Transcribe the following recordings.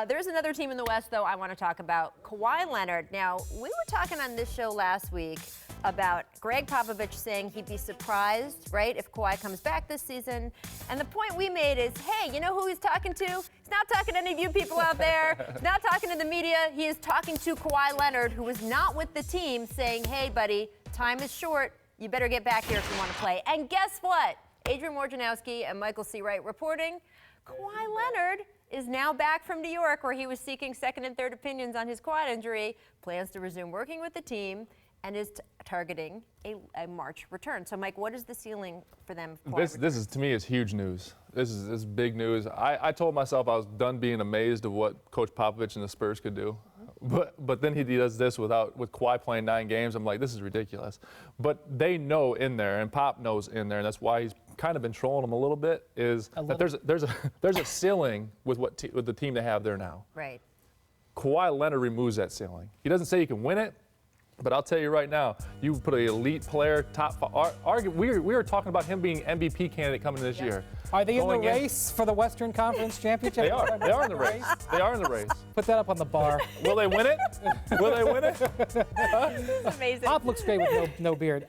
There's another team in the West, though, I want to talk about, Kawhi Leonard. Now, we were talking on this show last week about Greg Popovich saying he'd be surprised, right, if Kawhi comes back this season. And the point we made is, hey, you know who he's talking to? He's not talking to any of you people out there. He's not talking to the media. He is talking to Kawhi Leonard, who is not with the team, saying, hey, buddy, time is short. You better get back here if you want to play. And guess what? Adrian Wojnarowski and Michael C. Wright reporting, Kawhi Leonard is now back from New York, where he was seeking second and third opinions on his quad injury, plans to resume working with the team, and is targeting a March return. So, Mike, what is the ceiling for them? This is, to me, is huge news. This is big news. I told myself I was done being amazed of what Coach Popovich and the Spurs could do. But then he does this with Kawhi playing 9 games. I'm like, this is ridiculous. But they know in there, and Pop knows in there, and that's why he's kind of been trolling them a little bit, is that there's a ceiling with with the team they have there now. Right. Kawhi Leonard removes that ceiling. He doesn't say he can win it, but I'll tell you right now, you put an elite player, top five. We were talking about him being MVP candidate coming this year. Are they in the race for the Western Conference Championship? They are. They are in the race. They are in the race. Put that up on the bar. Will they win it? Will they win it? This is amazing. Pop looks great with no beard.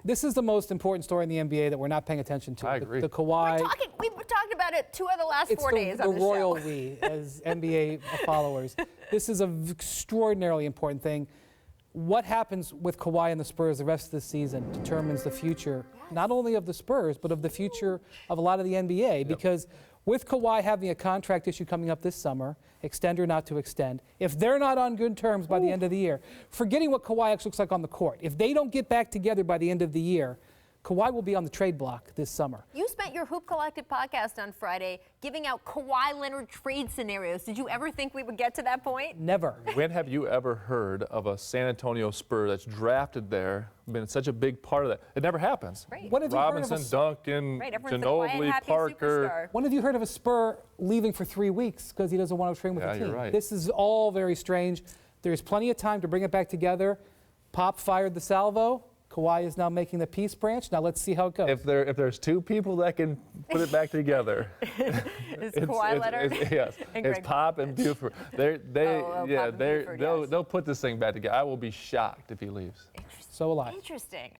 This is the most important story in the NBA that we're not paying attention to. I agree. The Kawhi. We've talked about it 2 of the last 4 days on the royal show. we, as NBA followers. This is an extraordinarily important thing. What happens with Kawhi and the Spurs the rest of the season determines the future, not only of the Spurs, but of the future of a lot of the NBA. Yep. Because with Kawhi having a contract issue coming up this summer, extend or not to extend, if they're not on good terms by the end of the year, forgetting what Kawhi actually looks like on the court, if they don't get back together by the end of the year, Kawhi will be on the trade block this summer. You spent your Hoop Collective podcast on Friday giving out Kawhi Leonard trade scenarios. Did you ever think we would get to that point? Never. When have you ever heard of a San Antonio Spur that's drafted there, been such a big part of that? It never happens. Right. What have Robinson, you heard of Duncan, Ginobili, Parker. When have you heard of a Spur leaving for 3 weeks because he doesn't want to train with the team? You're right. This is all very strange. There's plenty of time to bring it back together. Pop fired the salvo. Kawhi is now making the peace branch. Now let's see how it goes. If there's 2 people that can put it back together, it's Kawhi Leonard. Yes, it's Pop and Buford. They'll put this thing back together. I will be shocked if he leaves. So will I. Interesting.